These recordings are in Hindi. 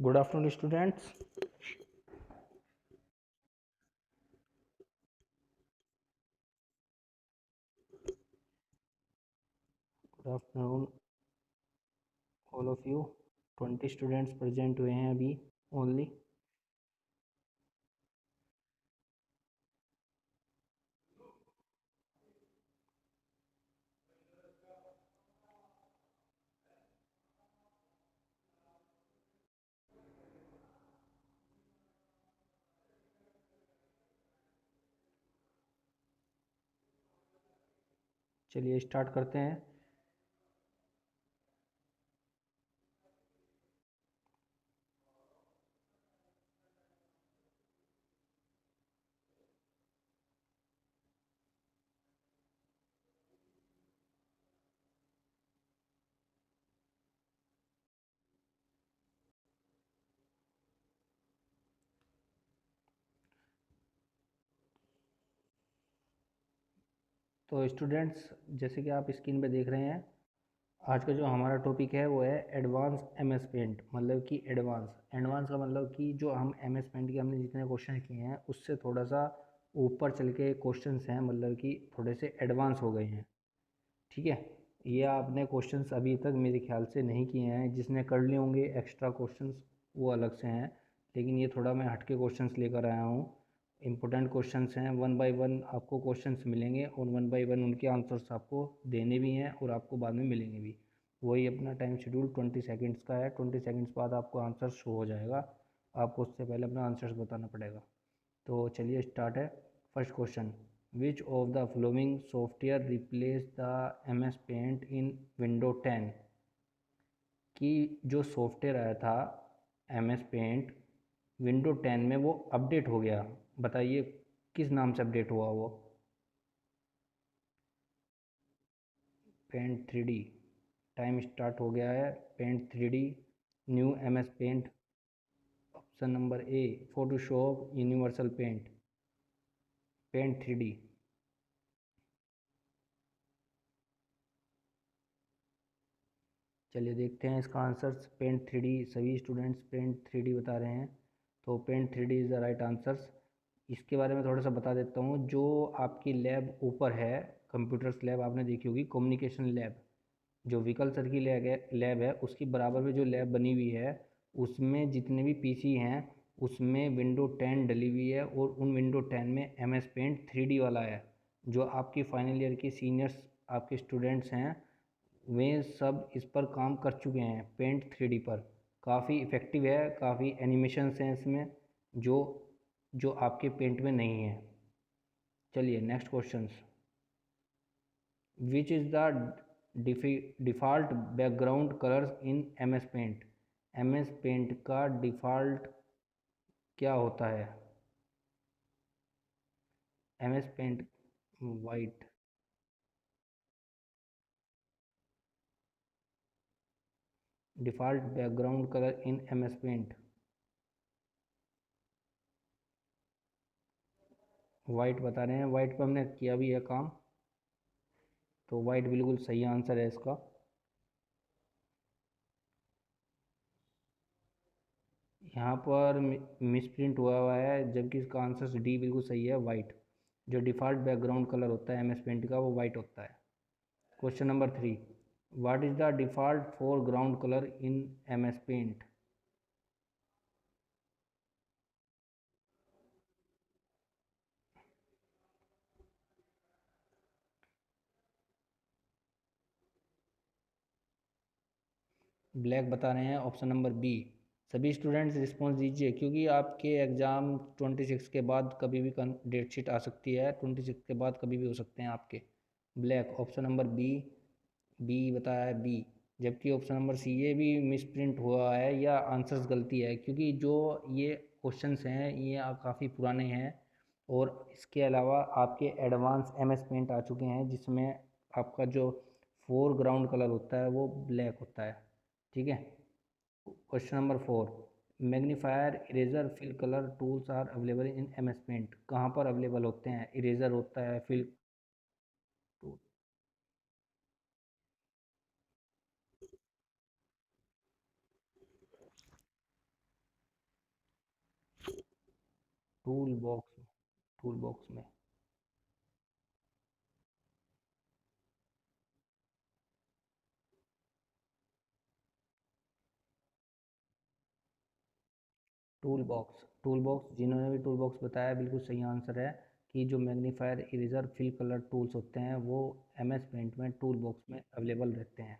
Good afternoon, students. Good afternoon, all of you. 20 students present हुए हैं अभी ओनली. चलिए स्टार्ट करते हैं. तो स्टूडेंट्स, जैसे कि आप स्क्रीन पे देख रहे हैं, आज का जो हमारा टॉपिक है वो है एडवांस एमएस पेंट. मतलब कि एडवांस का मतलब कि जो हम एमएस पेंट के हमने जितने क्वेश्चन किए हैं उससे थोड़ा सा ऊपर चल के क्वेश्चंस हैं, मतलब कि थोड़े से एडवांस हो गए हैं. ठीक है. ये आपने क्वेश्चंस अभी तक मेरे ख्याल से नहीं किए हैं. जिसने कर लिए होंगे एक्स्ट्रा क्वेश्चंस वो अलग से हैं, लेकिन ये थोड़ा मैं हटके क्वेश्चंस लेकर आया हूँ. इंपॉर्टेंट क्वेश्चंस हैं. वन बाय वन आपको क्वेश्चंस मिलेंगे और वन बाय वन उनके आंसर्स आपको देने भी हैं और आपको बाद में मिलेंगे भी. वही अपना टाइम शेड्यूल 20 सेकेंड्स का है. 20 सेकेंड्स बाद आपको आंसर शो हो जाएगा. आपको उससे पहले अपना आंसर्स बताना पड़ेगा. तो चलिए स्टार्ट है. First question, which of the following software replace the M S paint in window 10. कि जो सॉफ्टवेयर आया था एम एस पेंट विंडो 10 में वो अपडेट हो गया. बताइए किस नाम से अपडेट हुआ वो. Paint 3D. टाइम स्टार्ट हो गया है. Paint 3D new M S paint. Option number A Photoshop universal paint. Paint 3D. चलिए देखते हैं इसका आंसर्स. Paint 3D. सभी स्टूडेंट्स पेंट 3D बता रहे हैं. तो paint 3D is the right answers. इसके बारे में थोड़ा सा बता देता हूँ. जो आपकी लैब ऊपर है, कंप्यूटर्स लैब आपने देखी होगी, कम्युनिकेशन लैब, जो विकल सर की लैब है उसकी बराबर में जो लैब बनी हुई है उसमें जितने भी पीसी हैं उसमें विंडो 10 डली हुई है और उन विंडो 10 में एम एस पेंट 3D वाला है. जो आपकी फाइनल ईयर के सीनियर्स आपके स्टूडेंट्स हैं वे सब इस पर काम कर चुके हैं. पेंट 3D पर काफ़ी इफ़ेक्टिव है. काफ़ी एनिमेशंस हैं इसमें जो जो आपके पेंट में नहीं है. चलिए next questions. Which is the default background colours in M S paint. M S paint का डिफ़ॉल्ट क्या होता है. M S paint white. Default background colour in M S paint white बता रहे हैं. वाइट पर हमने किया भी है काम, तो वाइट बिल्कुल सही आंसर है इसका. यहाँ पर मिस प्रिंट हुआ है, जबकि इसका आंसर डी बिल्कुल सही है, वाइट. जो डिफ़ॉल्ट बैकग्राउंड कलर होता है एम एस पेंट का वो वाइट होता है. Question number 3, what is the default foreground colour in M S paint. Black बता रहे हैं. Option number B. सभी स्टूडेंट्स रिस्पॉन्स दीजिए क्योंकि आपके एग्ज़ाम 26 के बाद कभी भी डेट शीट आ सकती है. 26 के बाद कभी भी हो सकते हैं आपके. Black. Option number B. B बताया है, बी. जबकि ऑप्शन नंबर सी ये भी मिस प्रिंट हुआ है या आंसर्स गलती है, क्योंकि जो ये क्वेश्चंस हैं ये काफ़ी पुराने हैं और इसके अलावा आपके एडवांस एम एस पेंट आ चुके हैं जिसमें आपका जो फोरग्राउंड कलर होता है वो ब्लैक होता है. ठीक है. Question number 4, magnifier eraser fill colour tools are available in M S paint. कहाँ पर अवेलेबल होते हैं. इरेजर होता है, फिल टूल. टूल बॉक्स में टूल बॉक्स जिन्होंने भी टूल बॉक्स बताया बिल्कुल सही आंसर है कि जो magnifier eraser fill colour tools होते हैं वो एम एस पेंट में टूल बॉक्स में अवेलेबल रहते हैं।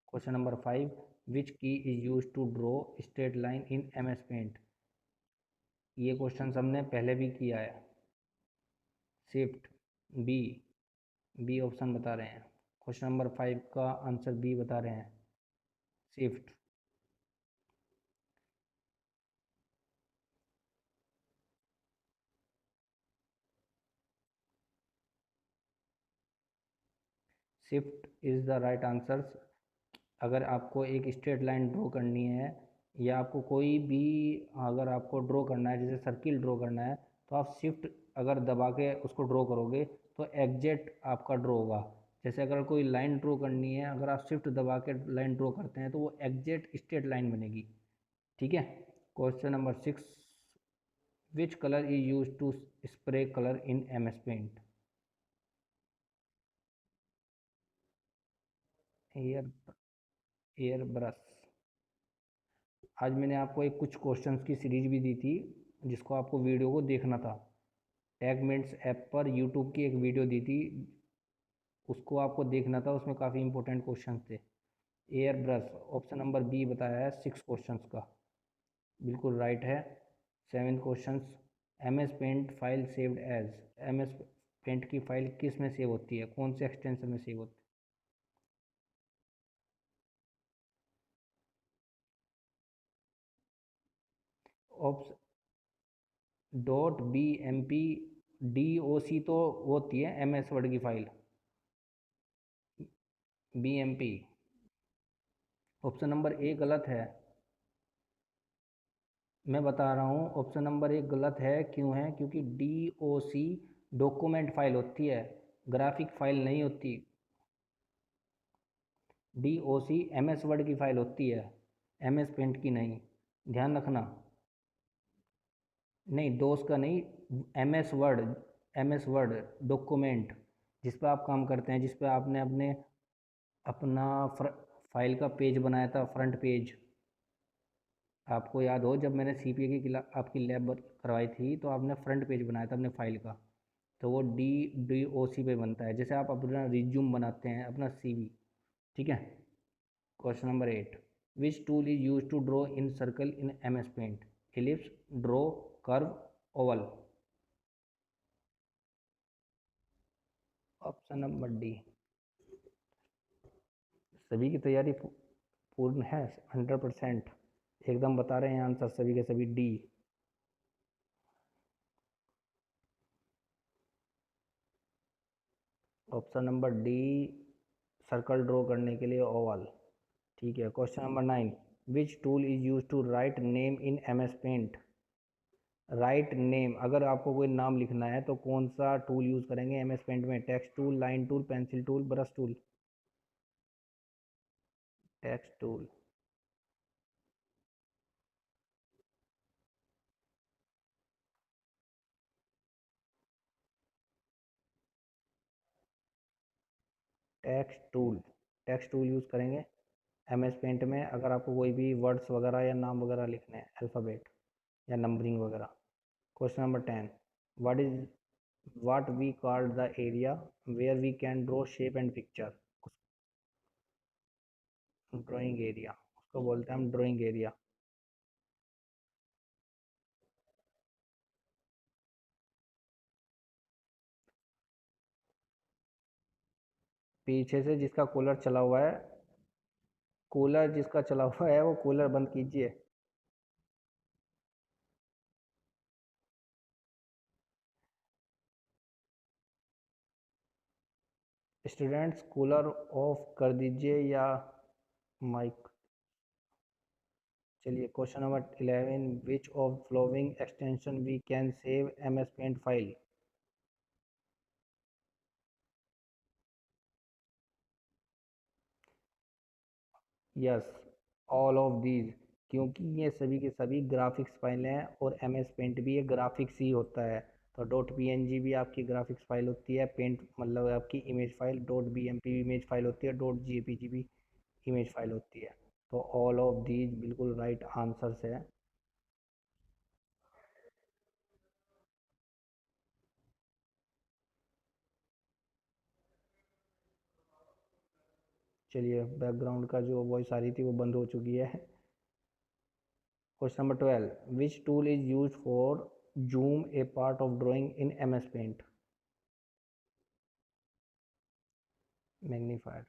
Question number 5, which key is use to draw straight line in M S paint. ये क्वेश्चन हमने पहले भी किया है। शिफ्ट, बी, बी ऑप्शन बता रहे हैं। क्वेश्चन नंबर 5 का आंसर बी बता रहे हैं, shift. Shift is the right answer. अगर आपको एक स्ट्रेट लाइन ड्रॉ करनी है या आपको कोई भी, अगर आपको ड्रॉ करना है जैसे सर्किल ड्रॉ करना है, तो आप शिफ्ट अगर दबा के उसको ड्रॉ करोगे तो एग्जैक्ट आपका ड्रॉ होगा। जैसे अगर कोई लाइन ड्रॉ करनी है, अगर आप शिफ्ट दबा के लाइन ड्रॉ करते हैं तो वो एग्जैक्ट स्ट्रेट लाइन बनेगी। ठीक है। Question number 6, which colour is use to spray colour in M S paint. Air air brush. आज मैंने आपको एक कुछ क्वेश्चंस की सीरीज भी दी थी जिसको आपको वीडियो को देखना था। टैगमेंट्स ऐप पर यूट्यूब की एक वीडियो दी थी, उसको आपको देखना था, उसमें काफ़ी इंपॉर्टेंट क्वेश्चंस थे। Air brush option number B बताया है 6 क्वेश्चंस का, बिल्कुल राइट है। 7 questions, M S paint file saved as. M S paint की फाइल किस में सेव होती है, कौन से एक्सटेंशन में सेव होती है। Dot B M P, D O C तो वो होती है एम एस वर्ड की file, B M P. Option number A गलत है। मैं बता रहा हूँ ऑप्शन नंबर एक गलत है, क्यों है, क्योंकि D O C document file होती है, ग्राफिक फाइल नहीं होती। D O C M S word की फाइल होती है, एम एस पेंट की नहीं, ध्यान रखना। नहीं, डोस का नहीं, M S Word, M S Word document, जिस पे आप काम करते हैं, जिस पे आपने अपने अपना फाइल का पेज बनाया था, फ्रंट पेज। आपको याद हो जब मैंने सीपीए की आपकी लैब करवाई थी तो आपने फ्रंट पेज बनाया था अपने फाइल का, तो वो डी डी ओ सी पे बनता है, जैसे आप अपना रिज्यूम बनाते हैं, अपना सीवी। ठीक है। Question number 8, which tool is use to draw in circle in M S paint. Ellipse, draw, curve, oval. Option number D. सभी की तैयारी पूर्ण है, 100%, एकदम बता रहे हैं आंसर सभी के सभी, D. Option number D, circle draw करने के लिए ओवल। ठीक है। Question number 9, which tool is use to write name in M S paint. Write name, अगर आपको कोई नाम लिखना है तो कौन सा टूल यूज़ करेंगे एम एस पेंट में, text tool, line tool, pencil tool, brush tool. Text tool. Text tool use करेंगे एम एस पेंट में, अगर आपको कोई भी वर्ड्स वगैरह या नाम वगैरह लिखने हैं, अल्फ़ाबेट या नंबरिंग वगैरह। Question number 10, what is what we called the area where we can draw shape and picture. Drawing area, उसको बोलते हैं हम ड्राइंग एरिया। पीछे से जिसका कूलर चला हुआ है, कूलर जिसका चला हुआ है वो कूलर बंद कीजिए। स्टूडेंट्स कूलर ऑफ कर दीजिए या माइक। चलिए, question number 11, which of flowing extension we can save M S paint file. Yes, all of these. क्योंकि ये सभी के सभी ग्राफिक्स फाइल हैं और एम एस पेंट भी एक ग्राफिक्स ही होता है। तो डॉट पी एन जी भी आपकी ग्राफिक्स फाइल होती है, पेंट मतलब आपकी image file, dot B M P भी इमेज फाइल होती है, डॉट जी पी जी भी इमेज फाइल होती है। तो ऑल ऑफ दीज बिल्कुल राइट आंसर्स है। चलिए, बैकग्राउंड का जो वॉइस आ रही थी वो बंद हो चुकी है। Question number 12, which tool is use for zoom a part of drawing in M S paint? Magnifier.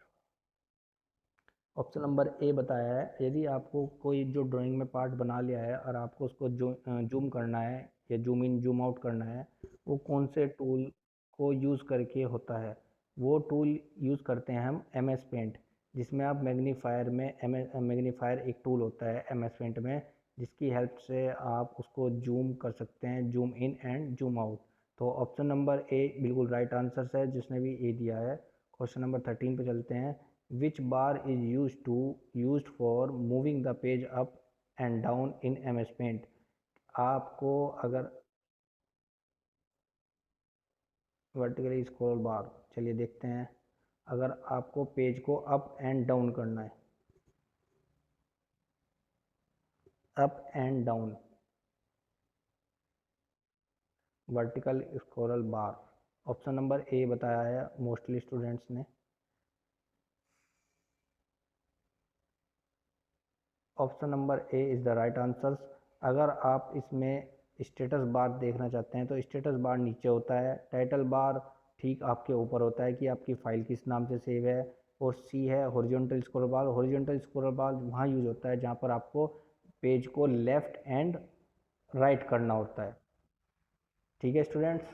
Option number A बताया है, यदि आपको कोई जो ड्राइंग में पार्ट बना लिया है और आपको उसको जूम करना है या जूम इन जूम आउट करना है, वो कौन से टूल को यूज़ करके होता है? वो टूल यूज़ करते हैं हम एम एस पेंट, जिसमें आप मैग्नीफायर में मैग्नीफायर एक टूल होता है एम एस पेंट में, जिसकी हेल्प से आप उसको जूम कर सकते हैं, zoom in and zoom out. तो ऑप्शन नंबर ए बिल्कुल राइट आंसर है, जिसने भी ए दिया है। क्वेश्चन नंबर 13 पे चलते हैं। Which bar is used for moving the page up and down in MS Paint? आपको अगर वर्टिकली स्क्रॉल बार, चलिए देखते हैं। अगर आपको पेज को अप एंड डाउन करना है, up and down, vertical scroll bar, option number A बताया है मोस्टली स्टूडेंट्स ने। Option number A is the right answer. अगर आप इसमें स्टेटस बार देखना चाहते हैं तो स्टेटस बार नीचे होता है, टाइटल बार ठीक आपके ऊपर होता है कि आपकी फ़ाइल किस नाम से सेव है, और सी है हॉरिजॉन्टल स्क्रॉल बार। हॉरिजॉन्टल स्क्रॉल बार वहाँ यूज़ होता है जहाँ पर आपको पेज को लेफ़्ट एंड राइट करना होता है। ठीक है students.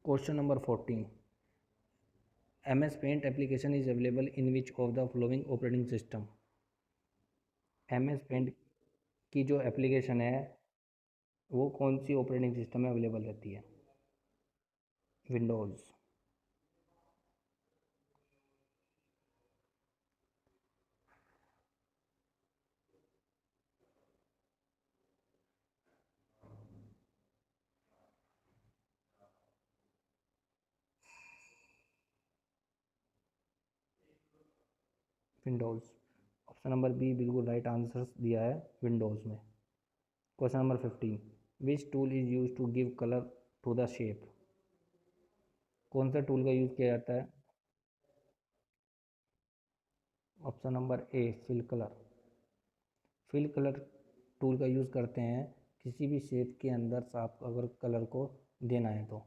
Question number 14, M S paint application is available in which of the following operating system? M S paint की जो एप्लीकेशन है वो कौन सी ऑपरेटिंग सिस्टम में अवेलेबल रहती है? Windows. Windows. Option number B बिल्कुल राइट आंसर दिया है, विंडोज़ में। Question number 15, which tool is use to give colour to the shape? कौन सा टूल का यूज़ किया जाता है? Option number A fill colour. Fill colour tool का यूज़ करते हैं किसी भी शेप के अंदर साफ अगर कलर को देना है तो।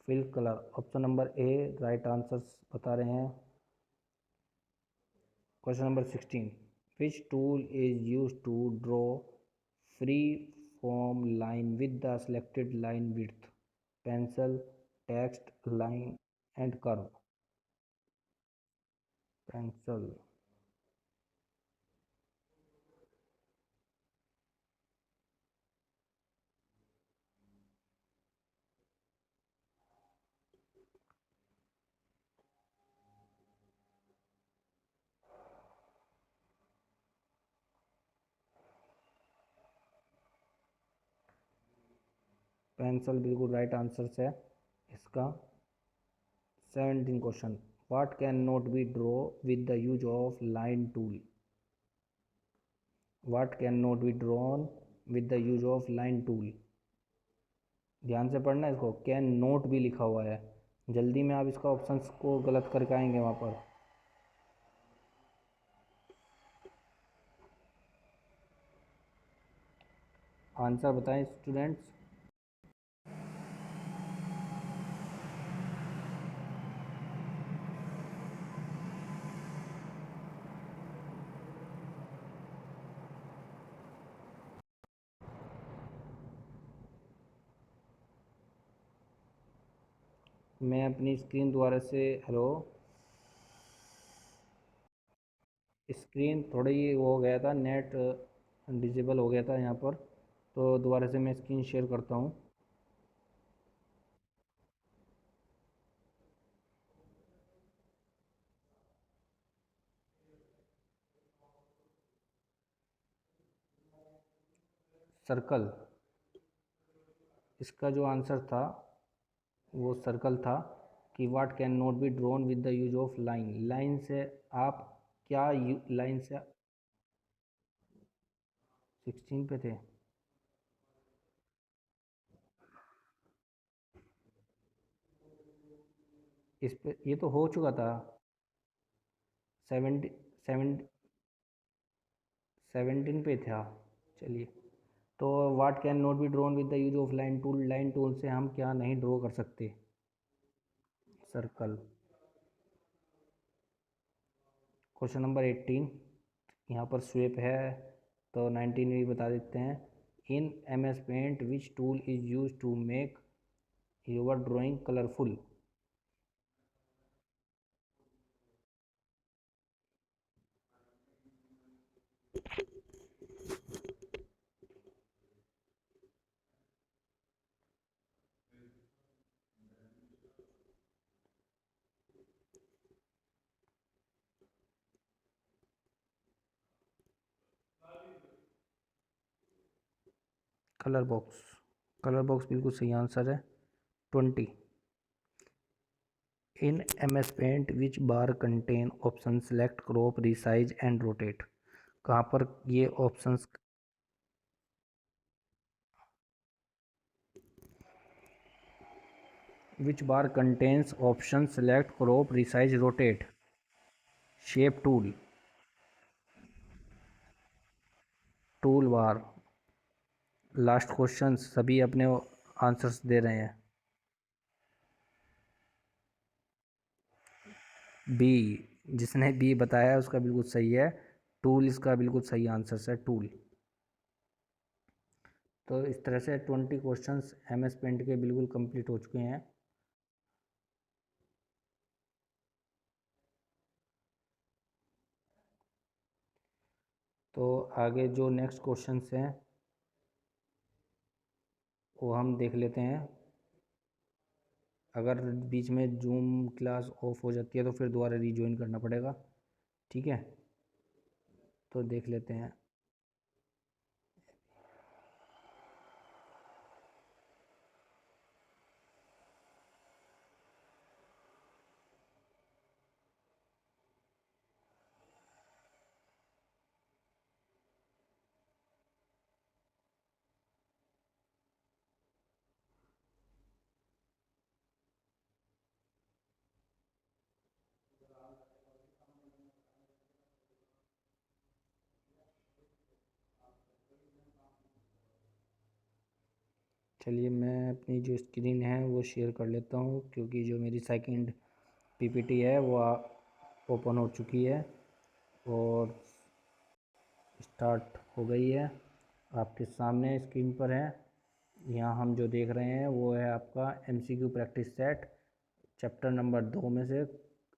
Fill colour, option number A right answer बता रहे हैं। Question number 16, which tool is use to draw free form line with the selected line width? Pencil, text, line and curve. Pencil. Pencil बिल्कुल राइट आंसर है इसका। 17 question, what can not be draw with the use of line tool? What can not be drawn with the use of line tool? ध्यान से पढ़ना है इसको, कैन नोट भी लिखा हुआ है, जल्दी में आप इसका ऑप्शंस को गलत करके आएंगे वहाँ पर। आंसर बताएं स्टूडेंट्स। मैं अपनी स्क्रीन दोबारा से, हेलो, स्क्रीन थोड़ा ही वो हो गया था, नेट डिजेबल हो गया था यहाँ पर, तो दोबारा से मैं स्क्रीन शेयर करता हूँ। सर्कल, इसका जो आंसर था वो सर्कल था कि what can not be drawn with the use of line. Line से आप क्या लाइन से 16 पे थे। इस पे ये तो हो चुका था। 70 17 पे था। चलिए, तो what can not be drawn with the use of line tool, line tool से हम क्या नहीं ड्रॉ कर सकते, सर्कल। क्वेश्चन नंबर 18, यहाँ पर स्वेप है तो 19 भी बता देते हैं। In M S paint which tool is use to make your drawing colourful. Colour box, colour box बिल्कुल सही आंसर है। 20, in M S paint which bar contain option select crop resize and rotate, कहाँ पर ये options, which bar contains option select crop resize rotate, shape tool, tool bar. Last question, सभी अपने आंसर्स दे रहे हैं। बी, जिसने बी बताया उसका बिल्कुल सही है, टूल इसका बिल्कुल सही आंसर है, टूल। तो इस तरह से 20 क्वेश्चंस एम एस पेंट के बिल्कुल कंप्लीट हो चुके हैं। तो आगे जो नेक्स्ट क्वेश्चंस हैं वो हम देख लेते हैं। अगर बीच में जूम क्लास ऑफ हो जाती है तो फिर दोबारा रीजॉइन करना पड़ेगा, ठीक है। तो देख लेते हैं। चलिए, मैं अपनी जो स्क्रीन है वो शेयर कर लेता हूँ, क्योंकि जो मेरी सेकंड पीपीटी है वो ओपन हो चुकी है और स्टार्ट हो गई है, आपके सामने स्क्रीन पर है। यहाँ हम जो देख रहे हैं वो है आपका MCQ practice set, chapter number 2 में से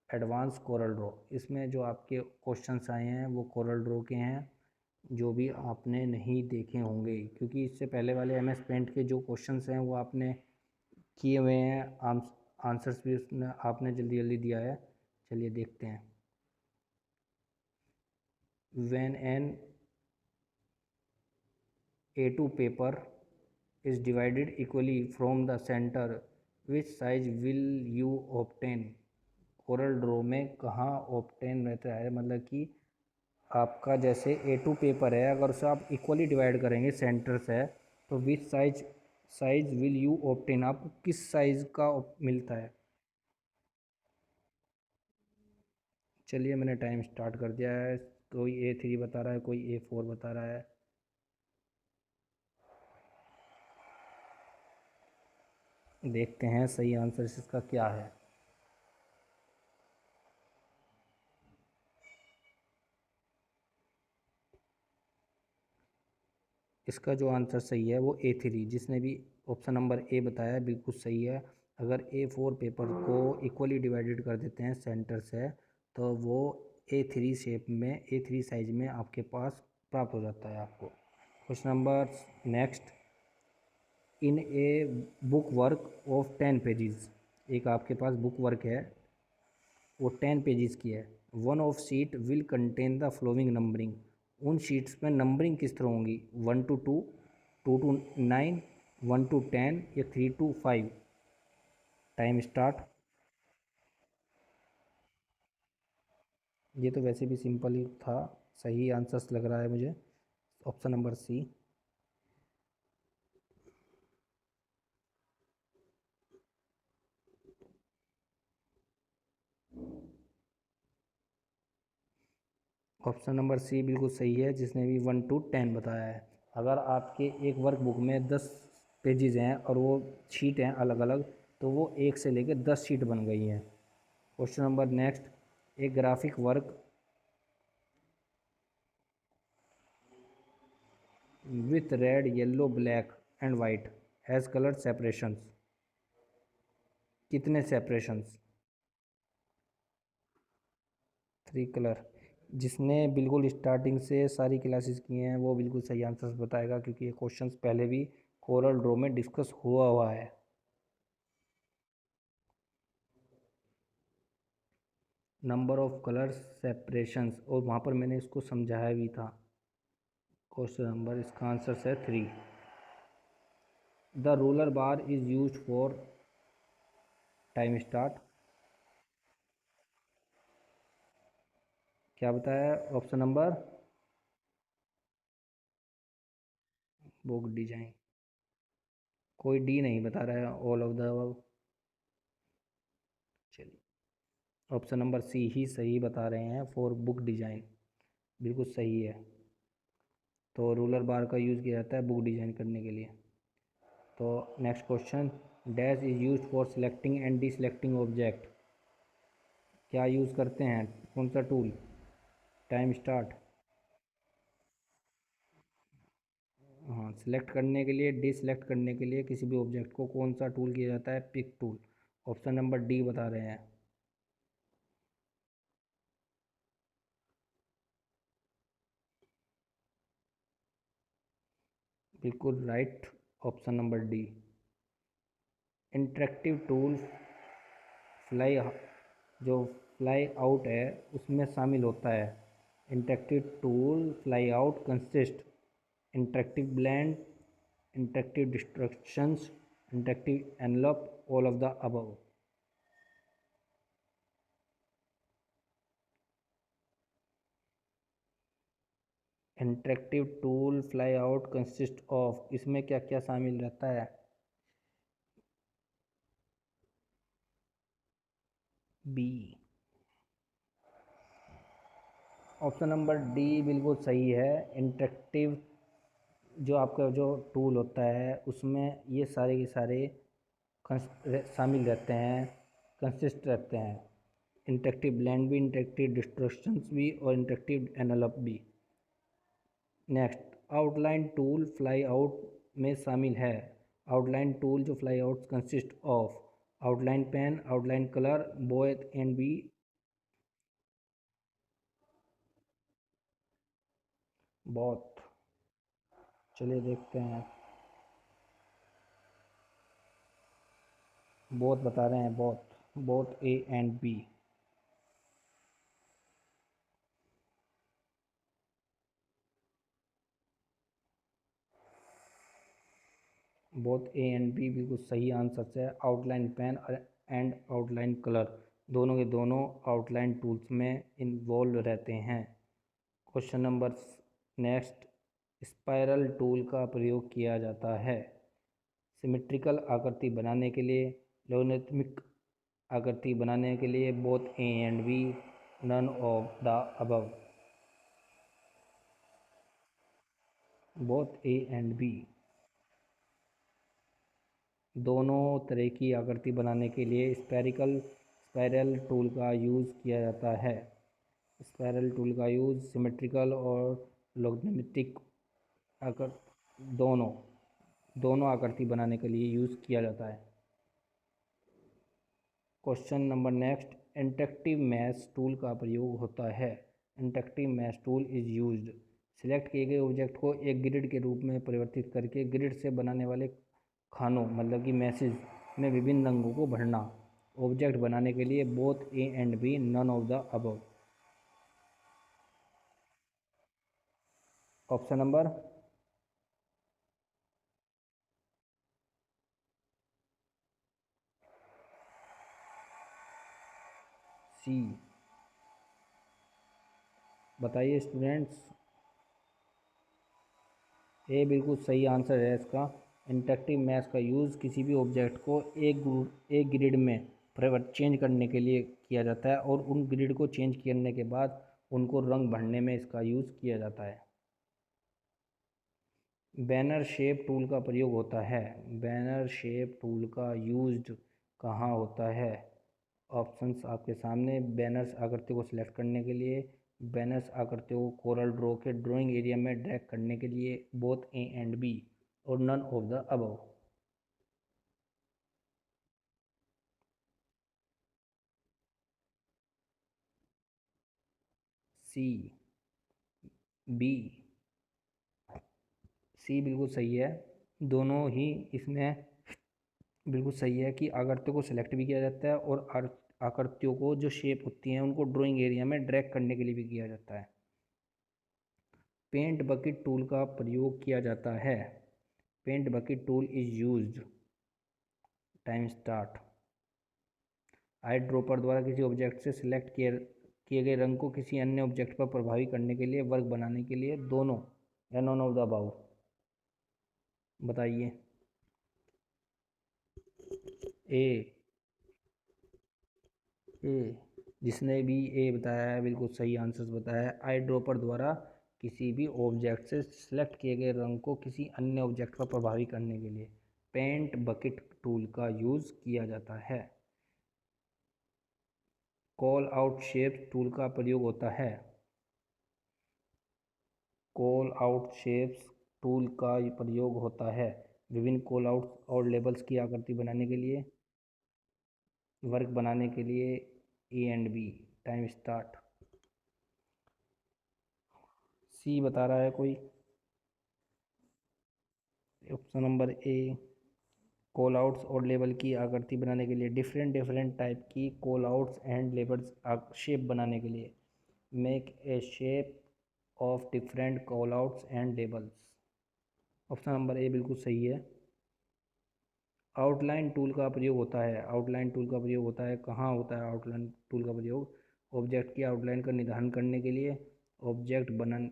एडवांस कोरल ड्रॉ। इसमें जो आपके क्वेश्चंस आए हैं वो कोरल ड्रॉ के हैं, जो भी आपने नहीं देखे होंगे, क्योंकि इससे पहले वाले एम एस पेंट के जो क्वेश्चंस हैं वो आपने किए हुए हैं, आंसर्स भी उसने आपने जल्दी जल्दी दिया है। चलिए देखते हैं। When an A2 paper is divided equally from the center, which size will you obtain? Corel Draw में कहाँ ऑप्टेन रहता है, मतलब कि आपका जैसे A2 पेपर है, अगर उसे आप इक्वली डिवाइड करेंगे सेंटर से, तो विच साइज विल यू ऑप्टेन, आपको किस साइज़ का मिलता है। चलिए, मैंने टाइम स्टार्ट कर दिया है। कोई A3 बता रहा है, कोई A4 बता रहा है। देखते हैं सही आंसर इसका क्या है। इसका जो आंसर सही है वो A3, जिसने भी ऑप्शन नंबर ए बताया बिल्कुल सही है। अगर A4 पेपर को इक्वली डिवाइडेड कर देते हैं सेंटर से, तो वो A3 शेप में, A3 साइज में आपके पास प्राप्त हो जाता है आपको। Question number next, in a book work of 10 pages, एक आपके पास बुक वर्क है वो 10 पेजेस की है। One of sheet will contain the flowing numbering, उन शीट्स में नंबरिंग किस तरह होंगी, 1 to 2, 2 to 9, 1 to 10 या 3 to 5? Time start. ये तो वैसे भी सिंपल ही था। सही आंसर्स लग रहा है मुझे। Option number C. Option number C बिल्कुल सही है, जिसने भी 1 to 10 बताया है। अगर आपके एक वर्क बुक में 10 पेजेस हैं और वो शीट हैं अलग अलग, तो वो 1 से लेकर 10 शीट बन गई हैं। Question number next. एक graphic work with red yellow black and white has colour separations. कितने सेपरेशंस? 3 कलर। जिसने बिल्कुल स्टार्टिंग से सारी क्लासेस की हैं वो बिल्कुल सही आंसर्स बताएगा, क्योंकि ये क्वेश्चंस पहले भी कोरल ड्रॉ में डिस्कस हुआ है। नंबर ऑफ कलर सेपरेशंस, और वहाँ पर मैंने इसको समझाया भी था। क्वेश्चन नंबर, इसका आंसर है 3। The ruler bar is use for. Time start. क्या बताया ऑप्शन नंबर? Book design. कोई डी नहीं बता रहा है, ऑल ऑफ द अबव। चलिए, ऑप्शन नंबर सी ही सही बता रहे हैं, फॉर बुक डिजाइन। बिल्कुल सही है। तो रूलर बार का यूज़ किया जाता है बुक डिजाइन करने के लिए। तो next question. Dash is use for selecting and deselecting object. क्या यूज़ करते हैं, कौन सा टूल? Time start. हाँ, सिलेक्ट करने के लिए, डिसलेक्ट करने के लिए किसी भी ऑब्जेक्ट को कौन सा टूल किया जाता है? Pick tool. Option number D बता रहे हैं। बिल्कुल right, option number D. Interactive tool fly, जो फ्लाई आउट है उसमें शामिल होता है। Interactive tool fly out consist interactive blend, interactive destructions, interactive envelope, all of the above. Interactive tool fly out consist of, इसमें क्या क्या शामिल रहता है? बी। ऑप्शन नंबर डी बिल्कुल सही है। इंटरेक्टिव जो आपका जो टूल होता है उसमें ये सारे के सारे शामिल रहते हैं, कंसिस्ट रहते हैं। इंटरेक्टिव ब्लेंड भी, इंटरेक्टिव डिस्ट्रक्शंस भी, और इंटरेक्टिव एनलप भी। Next, outline tool fly out में शामिल है। आउटलाइन टूल जो fly out consist of outline pen, outline colour, both and B. बहुत। चलिए देखते हैं। बोथ बता रहे हैं, both. Both A and B. Both A and B बिल्कुल सही आंसर है। Outline pen and outline colour दोनों के दोनों आउटलाइन टूल्स में इन्वॉल्व रहते हैं। Question number next. Spiral tool का प्रयोग किया जाता है सिमेट्रिकल आकृति बनाने के लिए, लोगरिथमिक आकृति बनाने के लिए, both A and B, none of the above. Both A and B. दोनों तरह की आकृति बनाने के लिए स्पाइरल टूल का यूज़ किया जाता है। स्पाइरल टूल का यूज़ सिमेट्रिकल और लोगरिथमिक आकर दोनों दोनों आकृति बनाने के लिए यूज़ किया जाता है। Question number next. Interactive mash tool का प्रयोग होता है। Interactive mash tool is used. Select किए गए ऑब्जेक्ट को एक ग्रिड के रूप में परिवर्तित करके ग्रिड से बनाने वाले खानों मतलब कि मैसेज में विभिन्न रंगों को भरना। ऑब्जेक्ट बनाने के लिए both A and B, none of the above. Option number C. बताइए स्टूडेंट्स। ए बिल्कुल सही आंसर है इसका। इंटरेक्टिव मैथ का यूज़ किसी भी ऑब्जेक्ट को एक ग्रिड में चेंज करने के लिए किया जाता है और उन ग्रिड को चेंज करने के बाद उनको रंग भरने में इसका यूज़ किया जाता है। बैनर शेप टूल का प्रयोग होता है। बैनर शेप टूल का यूज्ड कहाँ होता है? ऑप्शंस आपके सामने। बैनर्स आकृति को सिलेक्ट करने के लिए, बैनर्स आकृतियों को कोरल ड्रॉ के ड्राइंग एरिया में ड्रैग करने के लिए, बोथ ए एंड बी, और none of the above. C. B. C बिल्कुल सही है। दोनों ही इसमें बिल्कुल सही है कि आकृतियों को सिलेक्ट भी किया जाता है और आकृतियों को जो शेप होती हैं उनको ड्राइंग एरिया में ड्रैग करने के लिए भी किया जाता है। पेंट बकेट टूल का प्रयोग किया जाता है। Paint bucket tool is used. Time start. Eye dropper द्वारा किसी ऑब्जेक्ट से सिलेक्ट किए गए रंग को किसी अन्य ऑब्जेक्ट पर प्रभावी करने के लिए, वर्ग बनाने के लिए, दोनों या नॉन ऑफ द अबाउ। बताइए। ए। ए। जिसने भी ए बताया है बिल्कुल सही आंसर बताया है। आई ड्रॉपर द्वारा किसी भी ऑब्जेक्ट से सिलेक्ट किए गए रंग को किसी अन्य ऑब्जेक्ट पर प्रभावी करने के लिए पेंट बकेट टूल का यूज़ किया जाता है। कॉल आउट शेप टूल का प्रयोग होता है। कॉल आउट शेप्स टूल का प्रयोग होता है विभिन्न कॉल आउट और लेबल्स की आकृति बनाने के लिए, वर्क बनाने के लिए, A and B. Time start. C बता रहा है कोई? Option number A. Callouts और लेबल की आकृति बनाने के लिए, डिफरेंट डिफरेंट टाइप की callouts and labels shape बनाने के लिए, make a shape of different callouts and labels. Option number A बिल्कुल सही है। आउटलाइन टूल का प्रयोग होता है। आउटलाइन टूल का प्रयोग होता है कहाँ होता है? आउटलाइन टूल का प्रयोग ऑब्जेक्ट की आउटलाइन का निर्धारण करने के लिए, ऑब्जेक्ट बनन।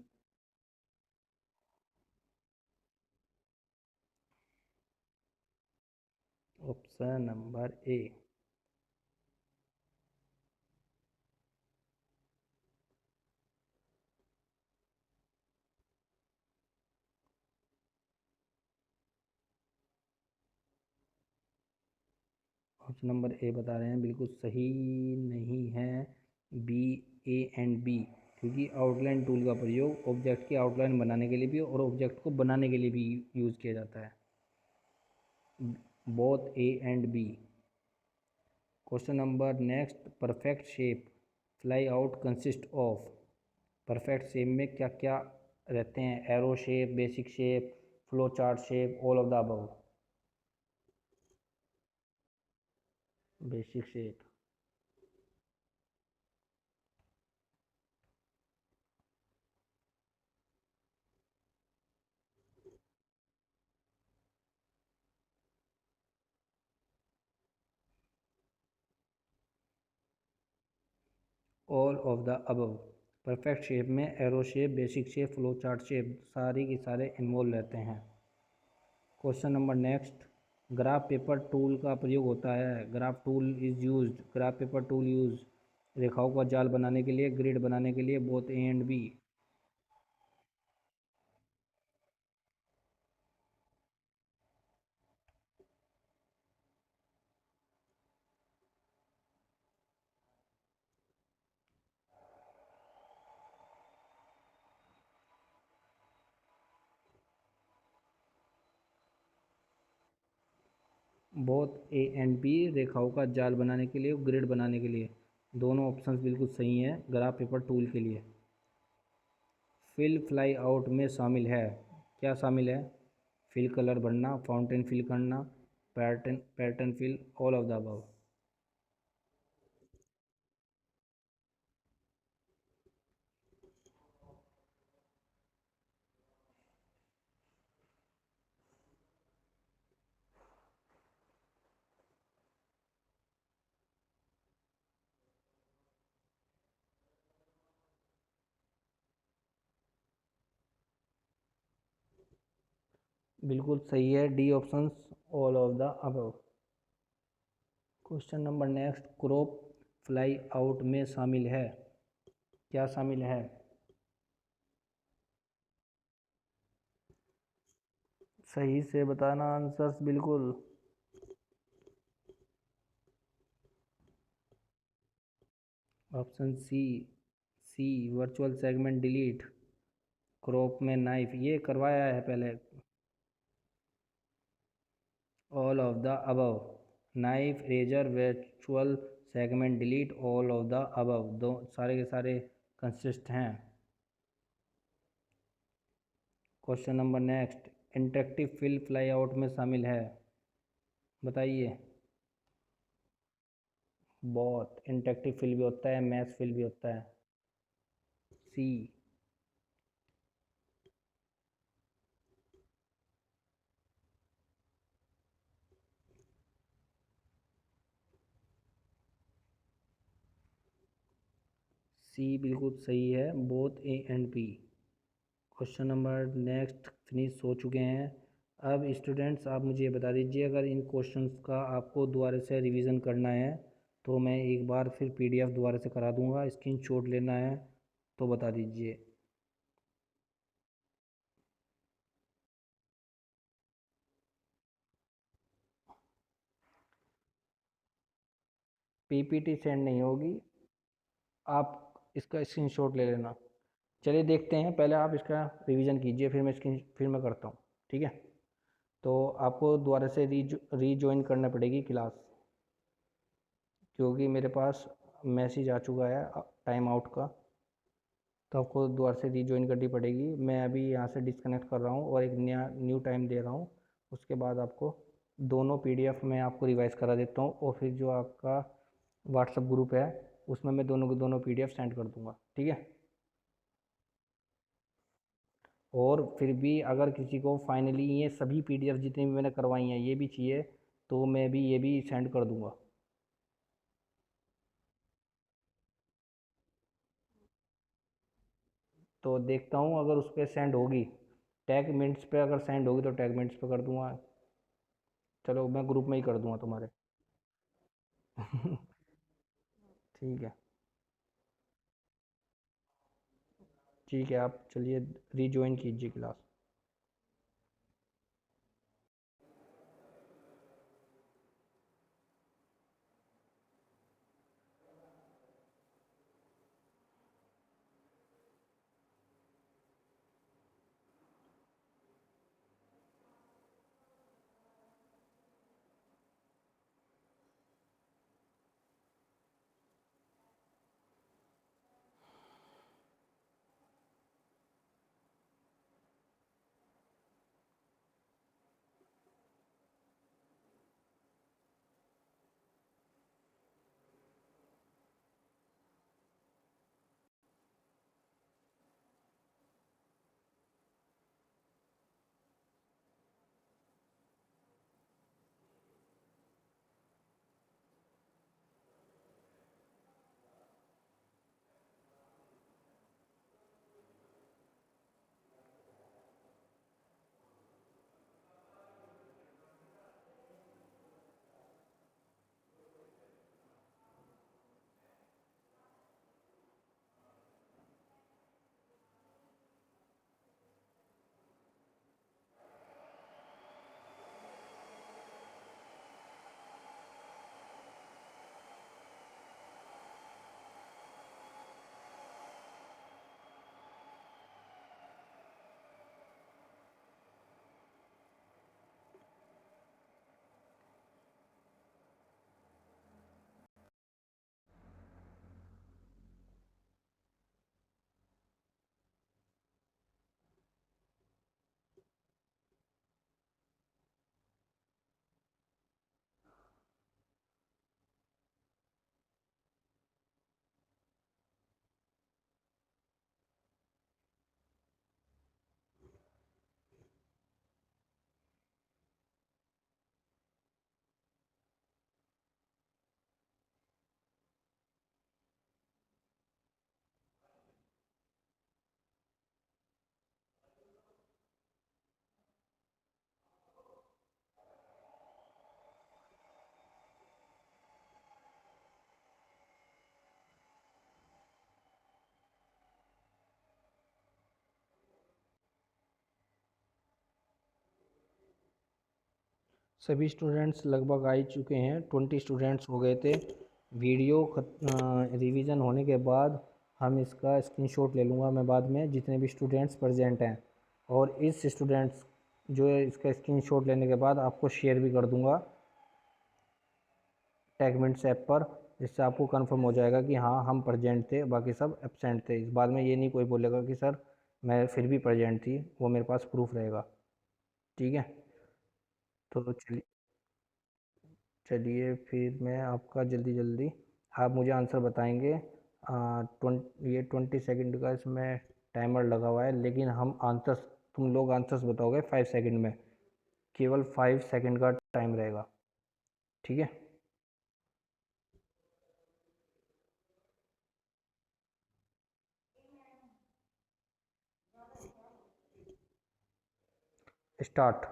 Option number A. Option number A बता रहे हैं बिल्कुल सही नहीं है। बी। A and B. क्योंकि आउटलाइन टूल का प्रयोग ऑब्जेक्ट की आउटलाइन बनाने के लिए भी और ऑब्जेक्ट को बनाने के लिए भी यूज़ किया जाता है। Both A and B. Question number next. Perfect shape fly out consist of. Perfect shape में क्या क्या रहते हैं? Arrow shape, basic shape, flow chart shape, all of the above. Basic shape. All of the above. Perfect shape में arrow shape, basic shape, flow chart shape सारी की सारे इन्वॉल्व रहते हैं। Question number next. Graph paper tool का प्रयोग होता है। Graph tool is used. Graph paper tool use रेखाओं का जाल बनाने के लिए, ग्रिड बनाने के लिए, both A and B. Both A and B रेखाओं का जाल बनाने के लिए, ग्रिड बनाने के लिए। दोनों ऑप्शंस बिल्कुल सही हैं ग्राफ पेपर टूल के लिए। फिल फ्लाई आउट में शामिल है। क्या शामिल है? फिल कलर भरना, फाउंटेन फिल करना, pattern pattern fill, all of the above. बिल्कुल सही है, D options, all of the above. Question number next, crop fly out में शामिल है, क्या शामिल है? सही से बताना आंसर्स बिल्कुल। Option C, C virtual segment delete, crop में नाइफ, ये करवाया है पहले। All of the above, knife, eraser, virtual segment delete, all of the above, दो सारे के सारे कंसिस्ट हैं। Question number next, interactive fill fly out में शामिल है, बताइए। बहुत इंटरेक्टिव फिल भी होता है, मैथ फिल भी होता है। सी। सी बिल्कुल सही है, both A and B. Question number next finish हो चुके हैं। अब स्टूडेंट्स आप मुझे ये बता दीजिए, अगर इन क्वेश्चंस का आपको दोबारा से रिवीजन करना है तो मैं एक बार फिर पीडीएफ दोबारा से करा दूंगा, स्क्रीनशॉट लेना है तो बता दीजिए। पीपीटी सेंड नहीं होगी, आप इसका स्क्रीनशॉट ले लेना। चलिए देखते हैं, पहले आप इसका रिवीजन कीजिए, फिर मैं करता हूँ, ठीक है। तो आपको दोबारा से रीजॉइन करना पड़ेगी क्लास, क्योंकि मेरे पास मैसेज आ चुका है टाइम आउट का। तो आपको दोबारा से रीजॉइन करनी पड़ेगी। मैं अभी यहाँ से डिस्कनेक्ट कर रहा हूँ और एक नया न्यू टाइम दे रहा हूँ। उसके बाद आपको दोनों पीडीएफ मैं आपको रिवाइज़ करा देता हूँ, और फिर जो आपका व्हाट्सएप ग्रुप है उसमें मैं दोनों के दोनों पीडीएफ सेंड कर दूँगा, ठीक है। और फिर भी अगर किसी को फाइनली ये सभी पीडीएफ जितनी भी मैंने करवाई हैं ये भी चाहिए, तो मैं भी ये भी सेंड कर दूँगा। तो देखता हूँ अगर उस पर सेंड होगी, टैग मिनट्स पे अगर सेंड होगी तो टैग मिनट्स पे कर दूँगा। चलो मैं ग्रुप में ही कर दूँगा तुम्हारे। ठीक है। ठीक है, आप चलिए रीजॉइन कीजिए क्लास। सभी स्टूडेंट्स लगभग आ ही चुके हैं, 20 स्टूडेंट्स हो गए थे। वीडियो रिवीजन होने के बाद हम इसका स्क्रीनशॉट ले लूँगा मैं बाद में, जितने भी स्टूडेंट्स प्रेजेंट हैं, और इस स्टूडेंट्स जो है इसका स्क्रीनशॉट लेने के बाद आपको शेयर भी कर दूँगा टैगमिंट्स ऐप पर, जिससे आपको कंफर्म हो जाएगा कि हाँ हम प्रेजेंट थे, बाकी सब एब्सेंट थे। इस बाद में ये नहीं कोई बोलेगा कि सर मैं फिर भी प्रेजेंट थी, वो मेरे पास प्रूफ रहेगा। ठीक है, तो चलिए चलिए फिर मैं आपका जल्दी जल्दी आप मुझे आंसर बताएंगे। ये 20 सेकंड का इसमें टाइमर लगा हुआ है, लेकिन हम आंसर्स तुम लोग आंसर्स बताओगे 5 सेकंड में, केवल 5 सेकंड का टाइम रहेगा। ठीक है, start.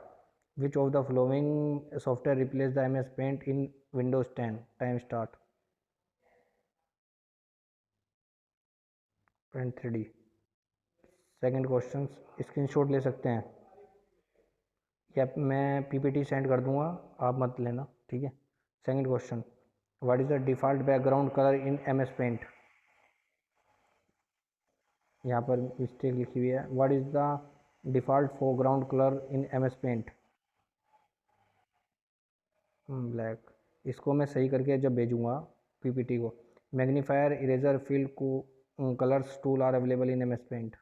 Which of the following software replace the MS paint in Windows 10? Time start. Paint 3D। Second question, screenshot ले सकते हैं या मैं PPT सेंड कर दूंगा, आप मत लेना। ठीक है, second question, what is the default background colour in MS paint? यहाँ पर मिस्टेक लिखी हुई है, what is the default foreground colour in MS paint? Black. इसको मैं सही करके जब भेजूँगा PPT को, मैग्नीफायर, इरेजर, फिल को colours tool are available in MS paint.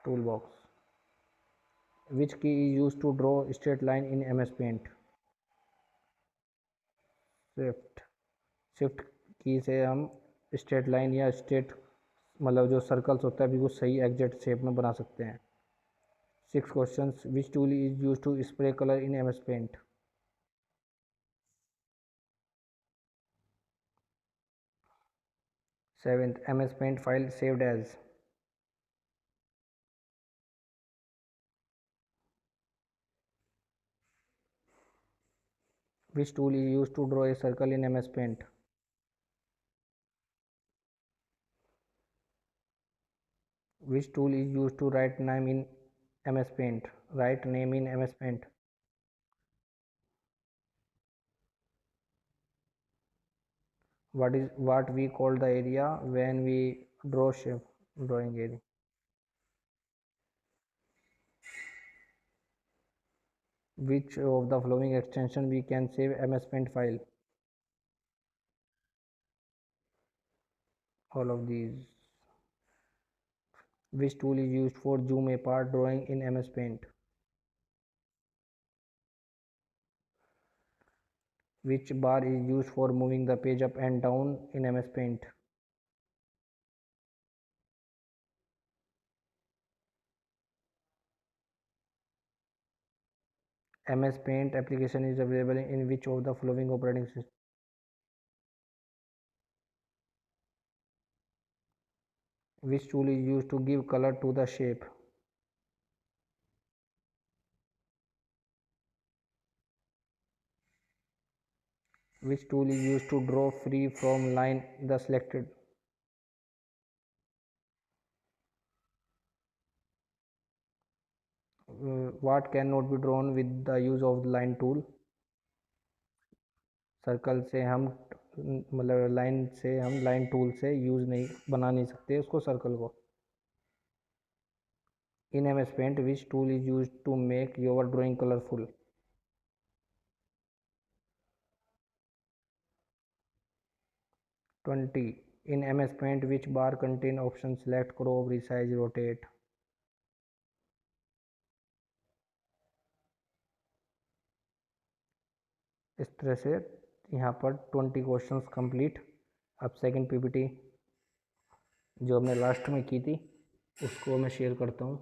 Tool box. Which key is use to draw straight line in MS paint? Shift. Shift key से हम स्ट्रेट लाइन या स्ट्रेट मतलब जो सर्कल्स होता है बिल्कुल सही एग्जैक्ट शेप में बना सकते हैं। Six question, which tool is use to spray colour in MS paint? Seventh, MS paint file saved as? Which tool is use to draw a circle in MS paint? Which tool is used to write name in MS Paint? Write name in MS Paint. What we call the area when we draw shape? Drawing area. Which of the following extension we can save MS Paint file? All of these. Which tool is used for zoom apart drawing in MS Paint? Which bar is used for moving the page up and down in MS Paint? MS Paint application is available in which of the following operating system? Which tool is used to give color to the shape? Which tool is used to draw free from line the selected? What cannot be drawn with the use of the line tool? Circle से हम मतलब लाइन से हम लाइन टूल से यूज़ नहीं बना नहीं सकते उसको सर्कल को। In MS paint which tool is use to make your drawing colourful? 20, in MS paint which bar contain option select, crop, resize, rotate? इस तरह से यहाँ पर 20 क्वेश्चंस कंप्लीट। अब सेकंड PPT जो हमने लास्ट में की थी उसको मैं शेयर करता हूँ।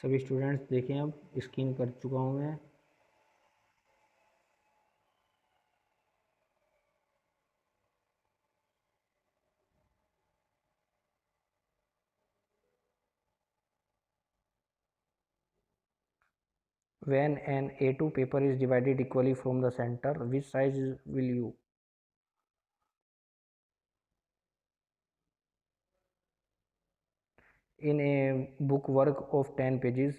सभी स्टूडेंट्स देखें, अब स्क्रीन कर चुका हूँ मैं। When an A2 paper is divided equally from the center, which size will you? In a book work of 10 pages,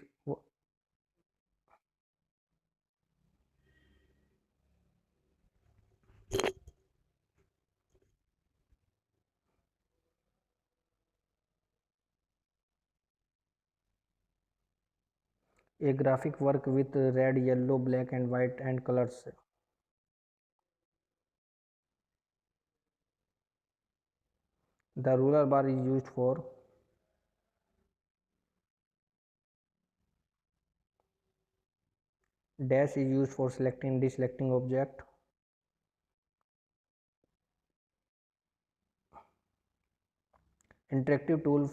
a graphic work with red, yellow, black and white and colors. The ruler bar is used for. Dash is used for selecting and deselecting object. Interactive tool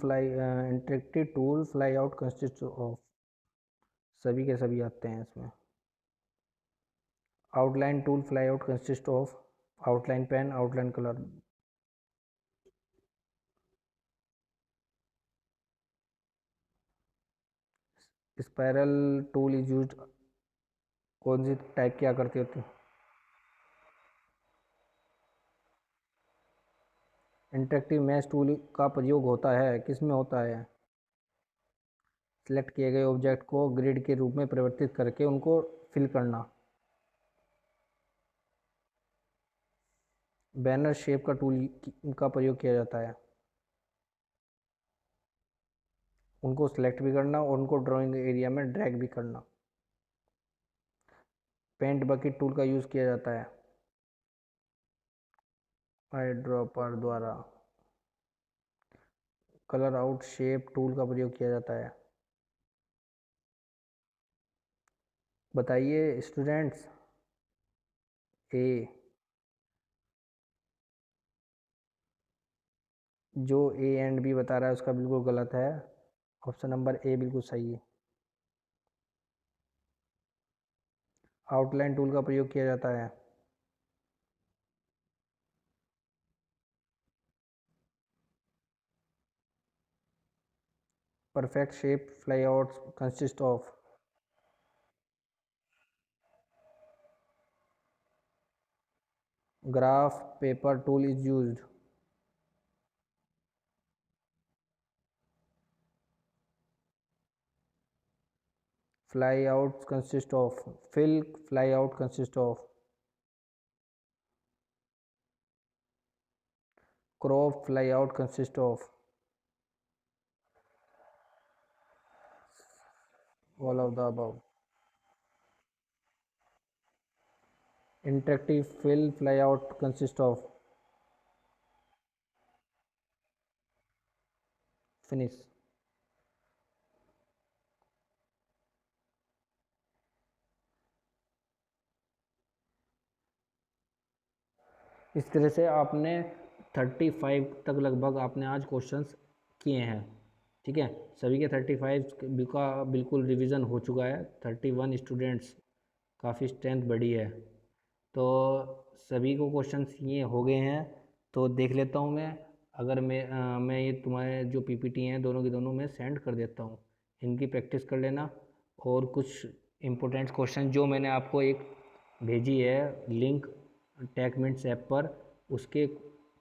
fly out consists of. सभी के सभी आते हैं इसमें। Outline tool fly out consists of outline pen, outline color. Spiral tool is used, कौन सी टाइप क्या करती होती है? इंटरेक्टिव मैच टूल का प्रयोग होता है, किस में होता है? सिलेक्ट किए गए ऑब्जेक्ट को ग्रिड के रूप में परिवर्तित करके उनको फिल करना। बैनर शेप का टूल का प्रयोग किया जाता है, उनको सिलेक्ट भी करना और उनको ड्राइंग एरिया में ड्रैग भी करना। पेंट बकेट टूल का यूज़ किया जाता है आई ड्रॉपर द्वारा। कलर आउट शेप टूल का प्रयोग किया जाता है। बताइए स्टूडेंट्स। ए, जो ए एंड बी बता रहा है उसका बिल्कुल गलत है। ऑप्शन नंबर ए बिल्कुल सही है। आउटलाइन टूल का प्रयोग किया जाता है। Perfect shape flyouts consist of. Graph paper tool is used. Flyout consist of. Fill flyout consist of. Crop flyout consist of. All of the above. Interactive fill flyout consist of. Finish. इस तरह से आपने 35 तक लगभग आपने आज क्वेश्चंस किए हैं। ठीक है, सभी के 35 का बिल्कुल रिवीजन हो चुका है। 31 स्टूडेंट्स, काफ़ी स्ट्रेंथ बढ़ी है। तो सभी को क्वेश्चंस ये हो गए हैं। तो देख लेता हूँ मैं। अगर मैं ये तुम्हारे जो पीपीटी हैं दोनों की दोनों मैं सेंड कर देता हूँ, इनकी प्रैक्टिस कर लेना। और कुछ इम्पोर्टेंट क्वेश्चन जो मैंने आपको एक भेजी है लिंक टेकमिनट्स ऐप पर, उसके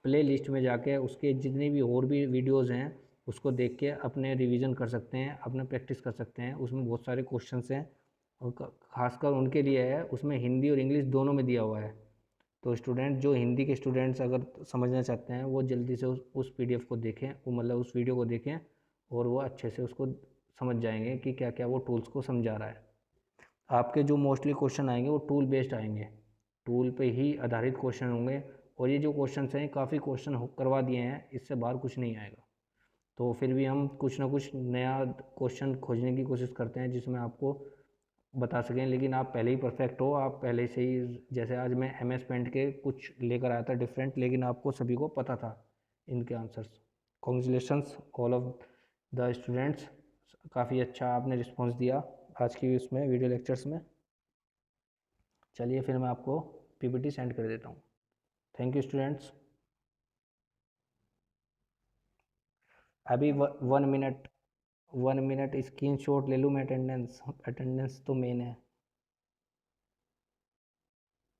प्ले लिस्ट में जाके उसके जितने भी और भी वीडियोज़ हैं उसको देख के अपने रिवीजन कर सकते हैं, अपना प्रैक्टिस कर सकते हैं। उसमें बहुत सारे क्वेश्चंस हैं और ख़ासकर उनके लिए है, उसमें हिंदी और इंग्लिश दोनों में दिया हुआ है। तो स्टूडेंट जो हिंदी के स्टूडेंट्स अगर समझना चाहते हैं वो जल्दी से उस पीडीएफ को देखें, वो मतलब उस वीडियो को देखें और वो अच्छे से उसको समझ जाएंगे कि क्या क्या वो टूल्स को समझा रहा है। आपके जो मोस्टली क्वेश्चन आएंगे वो टूल बेस्ड आएंगे, टूल पे ही आधारित क्वेश्चन होंगे। और ये जो क्वेश्चन हैं काफ़ी क्वेश्चन करवा दिए हैं, इससे बाहर कुछ नहीं आएगा। तो फिर भी हम कुछ ना कुछ नया क्वेश्चन खोजने की कोशिश करते हैं जिसमें आपको बता सकें। लेकिन आप पहले ही परफेक्ट हो, आप पहले से ही, जैसे आज मैं MS पेंट के कुछ लेकर आया था डिफरेंट, लेकिन आपको सभी को पता था इनके answers. Congratulations all of the students. काफ़ी अच्छा आपने रिस्पांस दिया आज की उसमें वीडियो लेक्चर्स में। चलिए फिर मैं आपको पीपीटी सेंड कर देता हूँ। Thank you students. अभी 1 मिनट 1 मिनट स्क्रीनशॉट ले लूँ मैं, अटेंडेंस अटेंडेंस तो मेन है।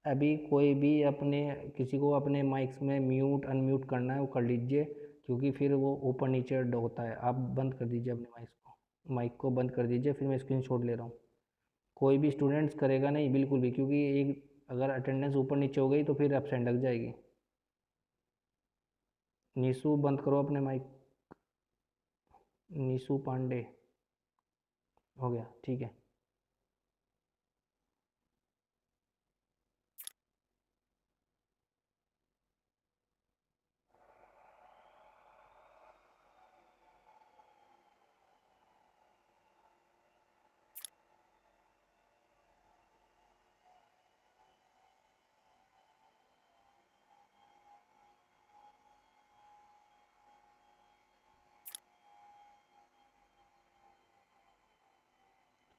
अभी कोई भी अपने किसी को अपने माइक्स में म्यूट अनम्यूट करना है वो कर लीजिए, क्योंकि फिर वो ऊपर नीचे होता है। आप बंद कर दीजिए अपने माइक को बंद कर दीजिए, फिर मैं स्क्रीनशॉट ले रहा हूँ। कोई भी स्टूडेंट्स करेगा नहीं बिल्कुल भी, क्योंकि एक अगर अटेंडेंस ऊपर नीचे हो गई तो फिर एब्सेंट लग जाएगी। नीशू बंद करो अपने माइक। नीशू पांडे। हो गया, ठीक है।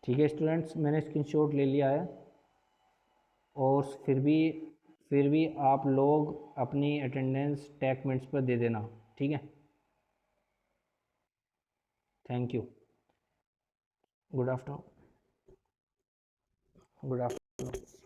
ठीक है स्टूडेंट्स, मैंने स्क्रीनशॉट ले लिया है। और फिर भी आप लोग अपनी अटेंडेंस टेक मिनट्स पर दे देना, ठीक है। Thank you. Good afternoon. Good afternoon.